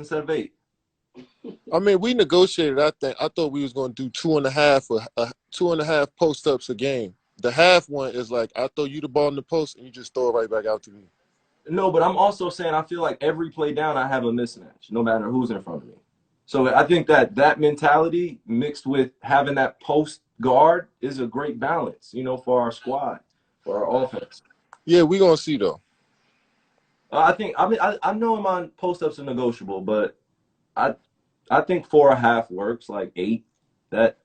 instead of 8. I mean, we negotiated. I thought we was going to do 2.5 post ups a game. The half one is like I throw you the ball in the post and you just throw it right back out to me. No, but I'm also saying I feel like every play down I have a mismatch, no matter who's in front of me. So I think that mentality mixed with having that post guard is a great balance, for our squad, for our offense. Yeah, we gonna see though. I know my post ups are negotiable, but I think 4.5 works, like 8. That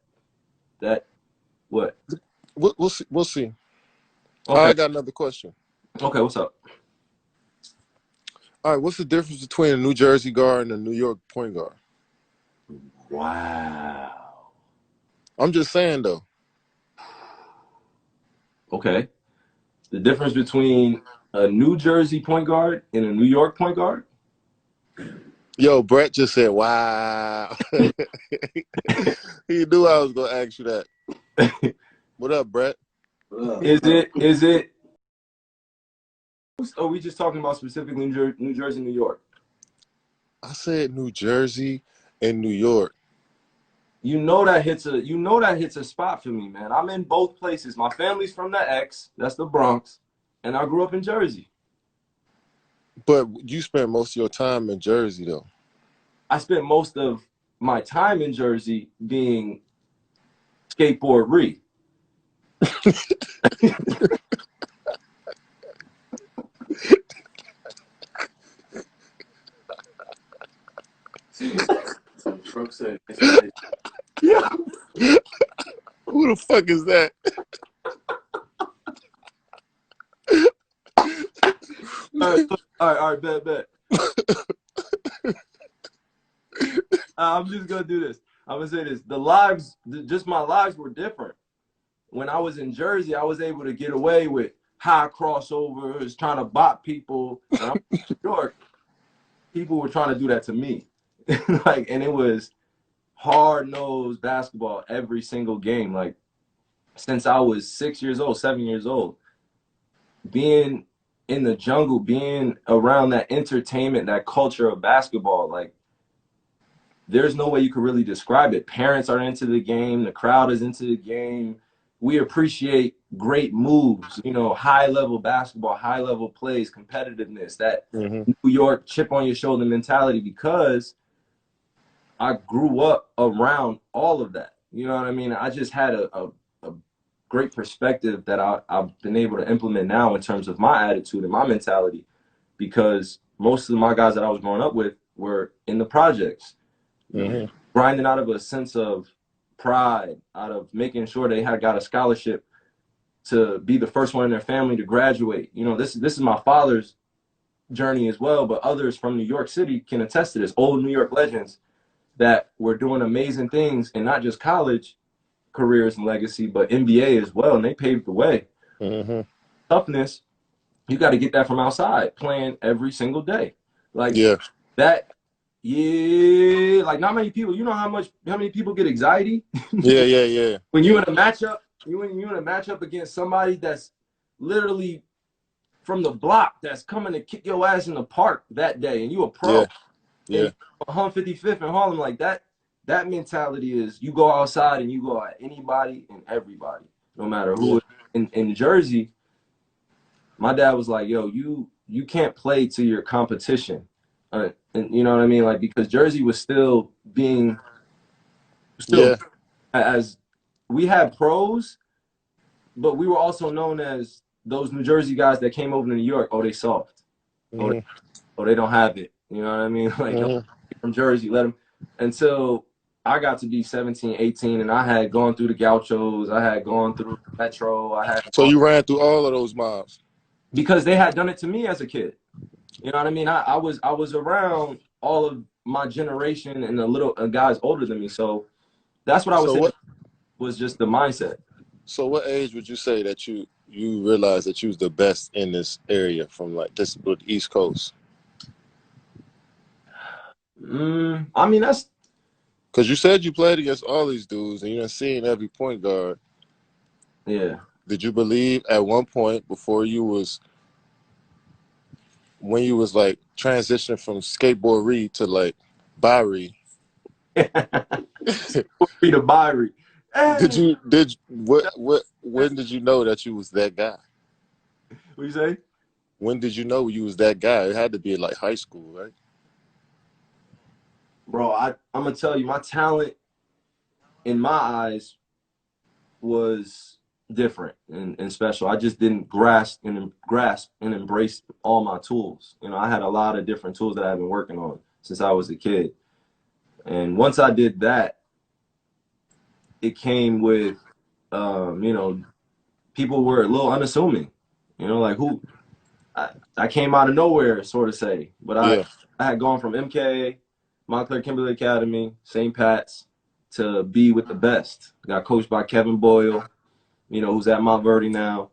what? We'll see. We'll see. Okay. I got another question. Okay, what's up? All right, what's the difference between a New Jersey guard and a New York point guard? Wow. I'm just saying though. Okay. The difference between a New Jersey point guard and a New York point guard? Yo, Brett just said, "Wow." He knew I was gonna ask you that. What up, Brett? Is it? Are we just talking about specifically New Jersey, New York? I said New Jersey and New York. That hits a spot for me, man. I'm in both places. My family's from the X, that's the Bronx, and I grew up in Jersey. But you spent most of your time in Jersey, though. I spent most of my time in Jersey being skateboard Ree. Some truck said, Yeah. Who the fuck is that? All right, bet. I'm just gonna do this. I'm gonna say this. My lives were different. When I was in Jersey, I was able to get away with high crossovers, trying to bop people. When I'm in New York, people were trying to do that to me. And it was hard-nosed basketball every single game. Like, since I was 6 years old, 7 years old, being in the jungle, being around that entertainment, that culture of basketball, like, there's no way you could really describe it. Parents are into the game. The crowd is into the game. We appreciate great moves, high-level basketball, high-level plays, competitiveness, that New York chip on your shoulder mentality, because I grew up around all of that. You know what I mean? I just had a great perspective that I've been able to implement now in terms of my attitude and my mentality, because most of my guys that I was growing up with were in the projects, grinding out of a sense of pride, out of making sure they had got a scholarship to be the first one in their family to graduate. This is my father's journey as well, but others from New York City can attest to this. Old New York legends that were doing amazing things in not just college careers and legacy, but NBA as well, and they paved the way. Toughness, you got to get that from outside, playing every single day. Like, that. Yeah, like, not many people. You know how many people get anxiety? Yeah. When you're in a matchup, you're in a matchup against somebody that's literally from the block, that's coming to kick your ass in the park that day, and you a pro. Yeah. 155th in Harlem, like that. That mentality is, you go outside and you go at anybody and everybody, no matter who. In Jersey, my dad was like, "Yo, you can't play to your competition." And you know what I mean? Like, because Jersey was still as we had pros, but we were also known as those New Jersey guys that came over to New York. Oh, they soft. Oh, they don't have it. You know what I mean? Like, from Jersey, let them. Until I got to be 17, 18, and I had gone through the Gauchos, I had gone through Metro, So you ran through all of those mobs? Because they had done it to me as a kid. You know what I mean? I was around all of my generation and the little guys older than me. So that's what I was saying, was just the mindset. So what age would you say that you realized that you was the best in this area from, like, this East Coast? I mean, that's because you said you played against all these dudes and you've seen every point guard. Yeah. Did you believe at one point when you was like transitioning from skateboard read to, like, Barry. SKOOFEE the Byrie. Hey, when did you know that you was that guy? what you say? When did you know you was that guy? It had to be like high school, right? Bro, I'm gonna tell you, my talent in my eyes was different and special. I just didn't grasp and embrace all my tools. You know, I had a lot of different tools that I've been working on since I was a kid. And once I did that, it came with, you know, people were a little unassuming. You know, like I came out of nowhere, sort of say. But Yeah. I had gone from MK, Montclair Kimberly Academy, St. Pat's, to be with the best. Got coached by Kevin Boyle, you know, who's at Mount Verdi now.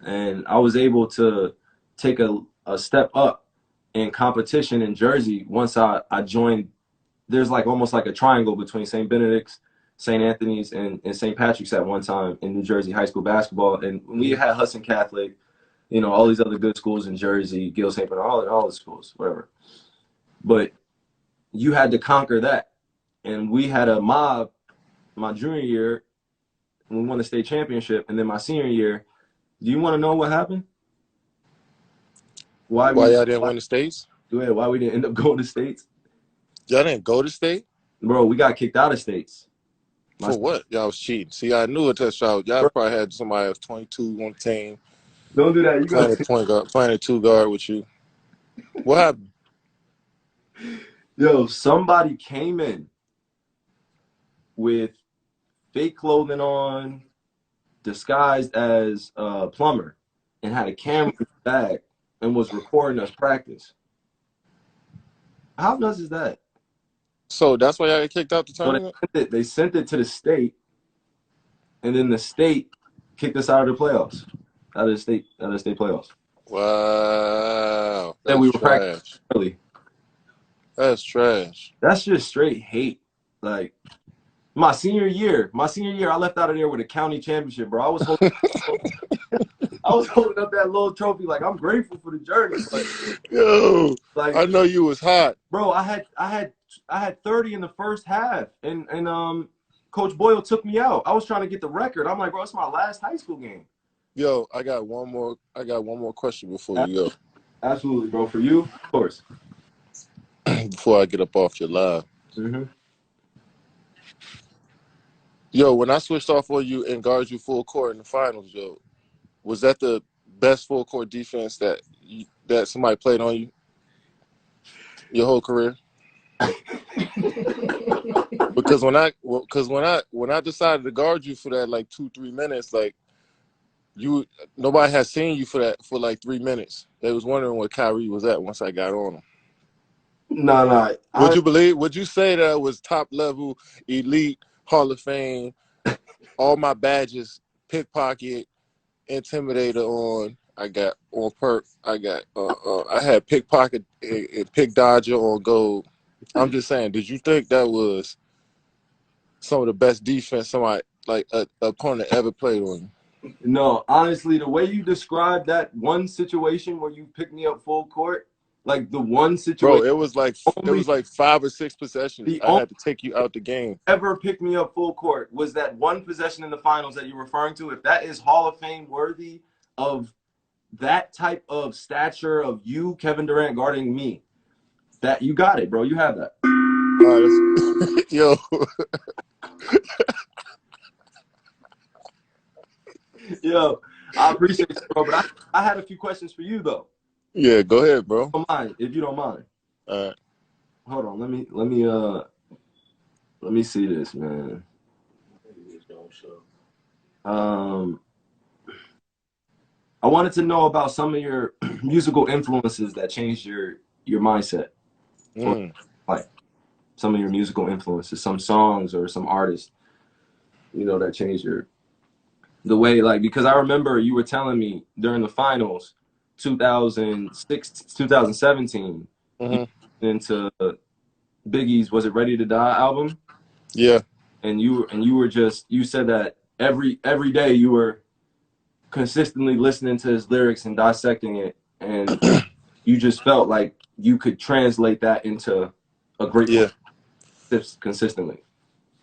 And I was able to take a step up in competition in Jersey once I joined. There's like almost like a triangle between St. Benedict's, St. Anthony's, and St. Patrick's at one time in New Jersey high school basketball. And we had Hudson Catholic, you know, all these other good schools in Jersey, Gill St. Bernard, all the schools, whatever. But you had to conquer that. And we had a mob my junior year when we won the state championship. And then my senior year, do you want to know what happened? Why y'all didn't win the states? Why we didn't end up going to states? Y'all didn't go to state? Bro, we got kicked out of states. For what? Y'all was cheating. See, I knew it. Y'all probably had somebody else 22 on the team. Don't do that. You playing a point guard, playing a two guard with you. What happened? Yo, somebody came in with fake clothing on, disguised as a plumber, and had a camera in the bag and was recording us practice. How nuts is that? So that's why y'all got kicked out the So tournament? they sent it to the state, and then the state kicked us out of the playoffs. Out of the state playoffs. Wow. Then we were practicing early. That's trash. That's just straight hate. Like my senior year, I left out of there with a county championship, bro. I was holding up that little trophy like I'm grateful for the journey. But, yo, like I know you was hot, bro. I had 30 in the first half, and Coach Boyle took me out. I was trying to get the record. I'm like, bro, it's my last high school game. Yo, I got one more question before you go. Absolutely, bro. For you, of course. Before I get up off your live. Mm-hmm. Yo, when I switched off on you and guarded you full court in the finals, yo, was that the best full court defense that somebody played on you your whole career? Because when I decided to guard you for that like 2-3 minutes, like nobody had seen you for like 3 minutes. They was wondering where Kyrie was at once I got on him. No. Would you say that was top level, elite, Hall of Fame, all my badges, pickpocket, intimidator on? I got on perk. I had pickpocket and pick dodger on gold. I'm just saying, did you think that was some of the best defense somebody like a opponent ever played on you? No, honestly, the way you described that one situation where you picked me up full court, like the one situation. Bro, it was like 5 or 6 possessions. I had to take you out the game. Ever picked me up full court was that one possession in the finals that you're referring to. If that is Hall of Fame worthy of that type of stature of you, Kevin Durant, guarding me, that you got it, bro. You have that. Yo. Yo, I appreciate you, bro. But I had a few questions for you, though. Yeah, go ahead, bro. If you don't mind. All right. Hold on. Let me see this, man. I wanted to know about some of your musical influences that changed your mindset. Or, like some of your musical influences, some songs or some artists, you know, that changed the way, like, because I remember you were telling me during the finals, 2017, into Biggie's "Was It Ready to Die" album. Yeah. And you said that every day you were consistently listening to his lyrics and dissecting it, and you just felt like you could translate that into a great Yeah. player consistently.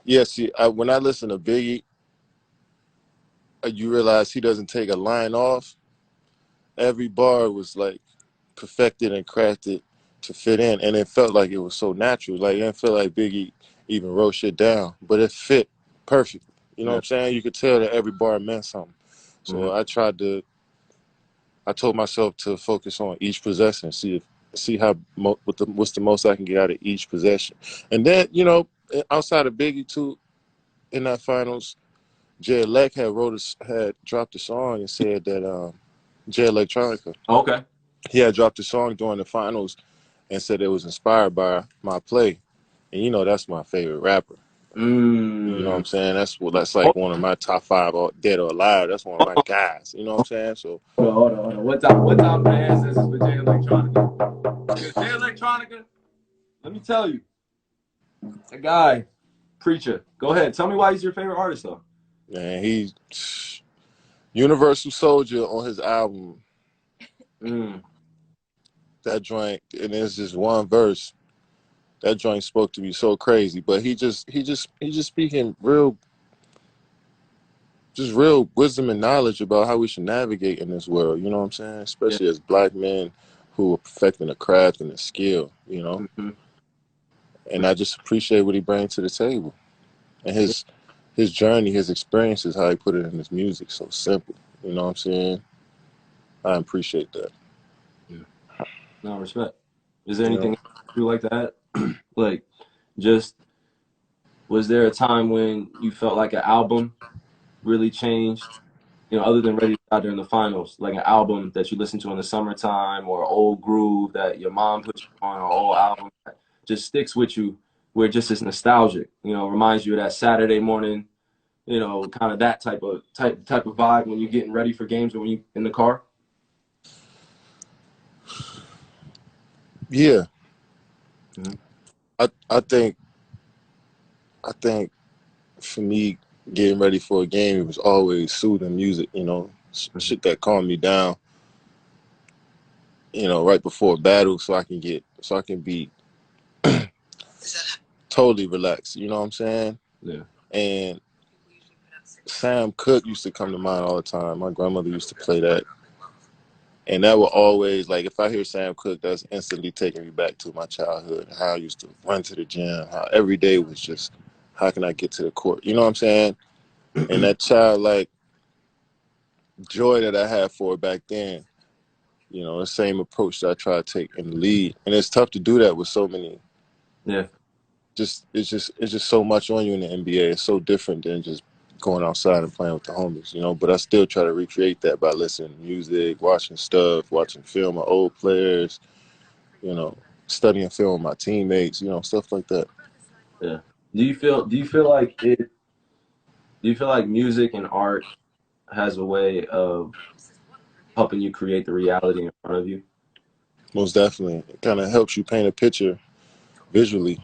Yeah, see, when I listen to Biggie, you realize he doesn't take a line off. Every bar was like perfected and crafted to fit in, and it felt like it was so natural. Like it didn't feel like Biggie even wrote shit down, but it fit perfect. You know what Yeah. I'm saying? You could tell that every bar meant something. Hmm. So I told myself to focus on each possession, see how what's the most I can get out of each possession, and then outside of Biggie too in that finals, Jay Elect had dropped a song and said that Jay Electronica, Okay. he had dropped a song during the finals and said it was inspired by my play, and that's my favorite rapper. You know what Mm. I'm saying? That's like Hold one of my top five, dead or alive. That's one of my on, guys. You know what I'm saying? So hold on. What time the ancestors for Jay Electronica? Because Jay Electronica, let me tell you, a guy, preacher. Go ahead. Tell me why he's your favorite artist, though. man, he's Universal Soldier on his album. Mm. That joint, and it's just one verse. That joint spoke to me so crazy, but he just speaking real wisdom and knowledge about how we should navigate in this world. You know what I'm saying? Yeah. Especially as black men who are perfecting a craft and a skill. Hmm. And I just appreciate what he brings to the table and Yeah. his journey, his experiences, how he put it in his music. So simple. You know what I'm saying? I appreciate that. Yeah. No respect. Is there You know, anything you like that? Like, just was there a time when you felt like an album really changed? Other than Ready to Die during the finals, like an album that you listen to in the summertime, or an old groove that your mom put you on, or an old album that just sticks with you, where it just is nostalgic. Reminds you of that Saturday morning. Kind of that type of vibe when you're getting ready for games or when you in the car. yeah. Mm-hmm. I think for me, getting ready for a game, it was always soothing music. Mm-hmm. Shit that calmed me down. Right before a battle, so I can be totally relaxed. You know what I'm saying? Yeah. And Sam Cooke used to come to mind all the time. My grandmother used to play that. And that will always, like, if I hear Sam Cooke, that's instantly taking me back to my childhood. How I used to run to the gym. How every day was just, how can I get to the court? You know what I'm saying? And that childlike joy that I had for it back then, the same approach that I try to take in the league. And it's tough to do that with so many. Yeah. It's just so much on you in the NBA. It's so different than just going outside and playing with the homies. But I still try to recreate that by listening to music, watching stuff, watching film of old players, you know, studying film with my teammates, stuff like that. Yeah. Do you feel like music and art has a way of helping you create the reality in front of you? Most definitely, it kind of helps you paint a picture visually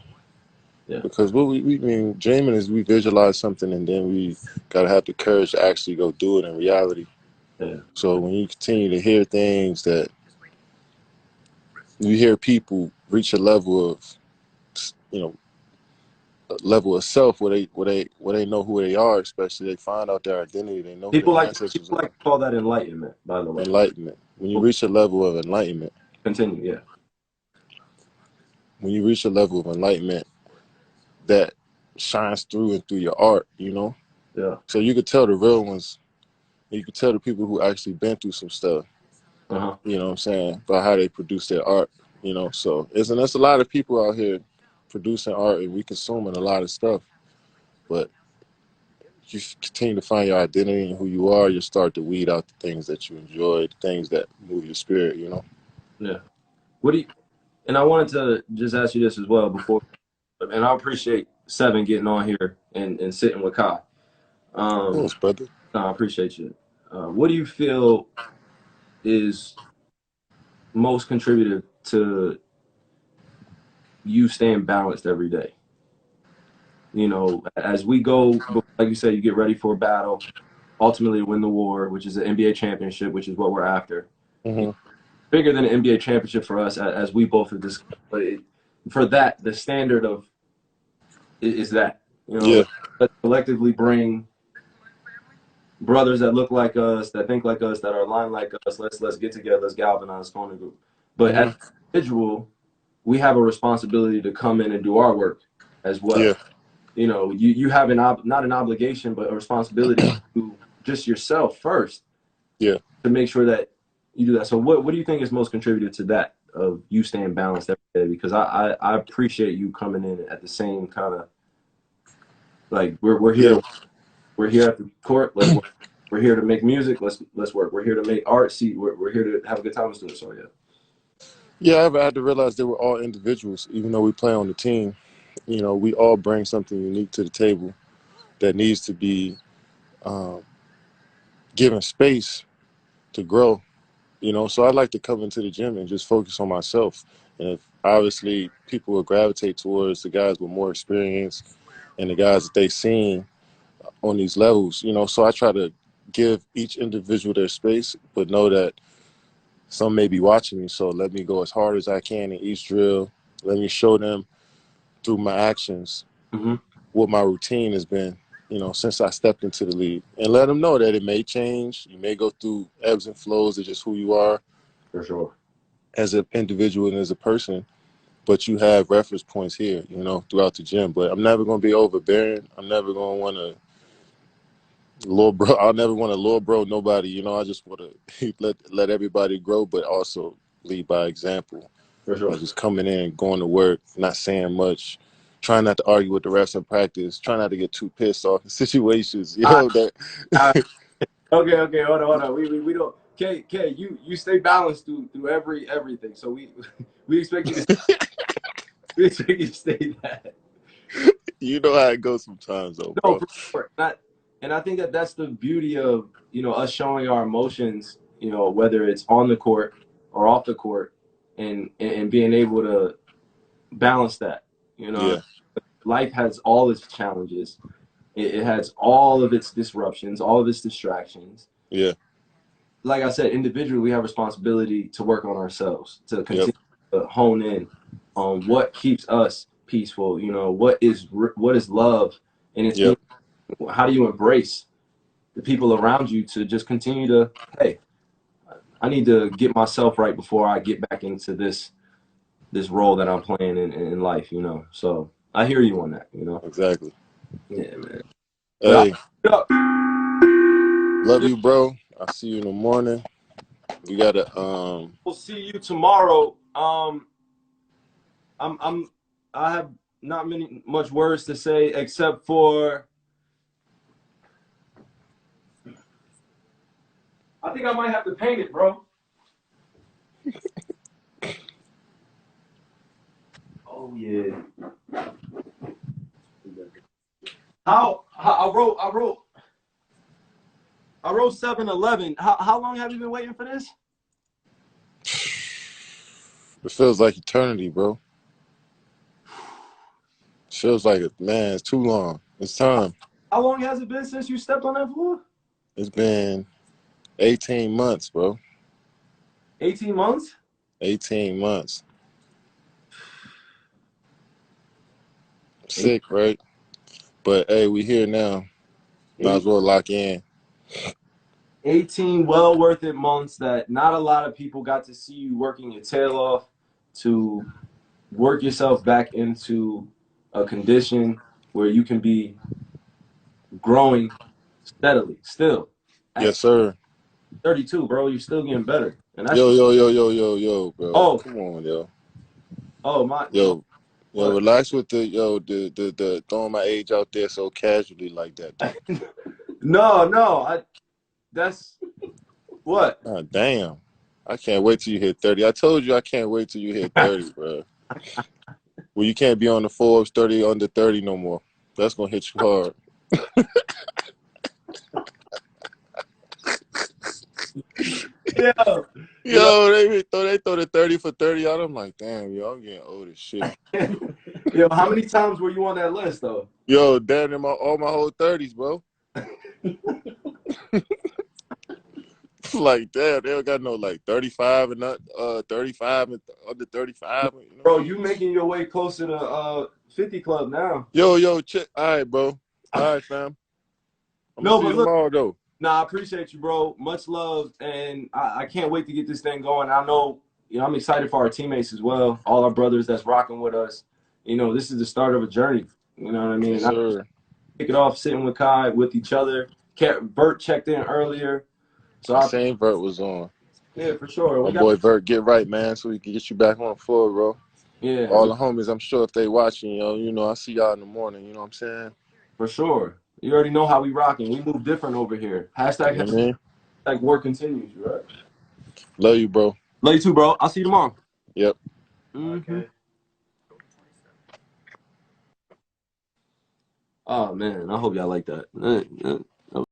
Yeah. because what we mean dreaming is we visualize something and then we gotta have the courage to actually go do it in reality. Yeah. So when you continue to hear things that you hear people reach you know, a level of self where they know who they are, especially they find out their identity, they know who People their like ancestors people like are. to call that enlightenment, by the way. Enlightenment. When you Well, reach a level of enlightenment, continue. Yeah. when you reach a level of enlightenment that shines through and through your art. Yeah. So you could tell the real ones, you could tell the people who actually been through some stuff, Uh-huh. you know what I'm saying, by how they produce their art. So there's a lot of people out here producing art and we consuming a lot of stuff, but you continue to find your identity and who you are, you start to weed out the things that you enjoy, the things that move your spirit. Yeah. What do you And I wanted to just ask you this as well before, and I appreciate Seven getting on here and sitting with Kai. Of Um, course, brother. no, I appreciate you. What do you feel is most contributive to you staying balanced every day? As we go, like you said, you get ready for a battle, ultimately to win the war, which is an NBA championship, which is what we're after. Hmm. Bigger than an NBA championship for us, as we both have discussed. But for that, the standard of is that, you know, Yeah. let's collectively bring brothers that look like us, that think like us, that are aligned like us. Let's get together. Let's galvanize corner group. But as Hmm. an individual, we have a responsibility to come in and do our work as Yeah. well. You know, you have not an obligation, but a responsibility to just yourself first Yeah. to make sure that you do that. So what do you think is most contributed to that of you staying balanced every day? Because I appreciate you coming in at the same kind of like we're Yeah. here. We're here at the court. Let's work. We're here to make music. Let's work. We're here to make art. See, we're here to have a good time. Let's do it. So yeah, Yeah. I had to realize they were all individuals, even though we play on the team. You know, we all bring something unique to the table that needs to be um, given space to grow. You know, so I like to come into the gym and just focus on myself. And if obviously people will gravitate towards the guys with more experience and the guys that they seen on these levels, you know, so I try to give each individual their space, but know that some may be watching me. So let me go as hard as I can in each drill. Let me show them through my actions mm-hmm. what my routine has been, you know, since I stepped into the league, and let them know that it may change. You may go through ebbs and flows of just who you are For sure. as an individual and as a person, but you have reference points here, you know, throughout the gym. But I'm never going to be overbearing. I'm never going to want to little bro. I'll never want to little bro nobody. You know, I just want to let everybody grow, but also lead by example. For sure. By just coming in, going to work, not saying much, trying not to argue with the refs in practice, trying not to get too pissed off in situations. You I, know that. I, okay. Hold on. We don't. K, you stay balanced through everything. So we expect you to stay that. You know how it goes sometimes, though, No, bro. for sure. And I think that that's the beauty of us showing our emotions. Whether it's on the court or off the court, and being able to balance that. Yeah, Life has all its challenges. It has all of its disruptions, all of its distractions. yeah, Like I said, individually, we have responsibility to work on ourselves, to yep, continue to hone in on what keeps us peaceful. What is love, and it's being. yep, How do you embrace the people around you to just continue to, hey, I need to get myself right before I get back into this role that I'm playing in life. So I hear you on that. exactly. Yeah, man. But Hey, I, love you, bro. I'll see you in the morning. We gotta we'll see you tomorrow. I'm I have not much words to say except for I think I might have to paint it, bro. Oh yeah. How I wrote 7-Eleven. How long have you been waiting for this? it feels like eternity, bro. It feels like it, man, it's too long. It's time. How long has it been since you stepped on that floor? It's been 18 months, bro. 18 months? 18 months. Sick, right? But hey, we here now. Might as Eight, well lock in. 18 well worth it months that not a lot of people got to see you working your tail off to work yourself back into a condition where you can be growing steadily still at Yes, sir. 32, bro. You're still getting better. And that's Yo, just, yo, yo, yo, yo, yo, bro. oh, Come on, yo. oh, my, Yo, yo, what? relax with the throwing my age out there so casually like that though. No, that's what? Ah, damn. I can't wait till you hit 30. I told you I can't wait till you hit 30, bro. Well, you can't be on the Forbes 30 under 30 no more. That's gonna hit you hard. Yeah. Yo, they throw the 30 for 30 out. I'm like, damn, yo, I'm getting old as shit. Yo, how many times were you on that list though? Yo, damn near all my whole 30s, bro. Like, damn, they don't got no like 35 and not 35 and under 35. You know? Bro, you making your way closer to 50 Club now. Yo, check. All right, bro. All right, fam. I'm gonna No, see you but look, tomorrow though. nah, I appreciate you, bro. Much love, and I can't wait to get this thing going. I know, I'm excited for our teammates as well, all our brothers that's rocking with us. This is the start of a journey. You know what I mean? Yes, I sir. kick it off sitting with Kai, with each other. Bert checked in earlier, so I seen Vert was on. yeah, for sure. My We got boy Vert, get right, man, so we can get you back on the floor, bro. yeah, All the homies, I'm sure if they watching, I see y'all in the morning. You know what I'm saying? for sure. You already know how we rocking. We move different over here. You know what I mean? Hashtag work continues, right? Love you, bro. Love you too, bro. I'll see you tomorrow. Yep. Okay. Oh man, I hope y'all like that.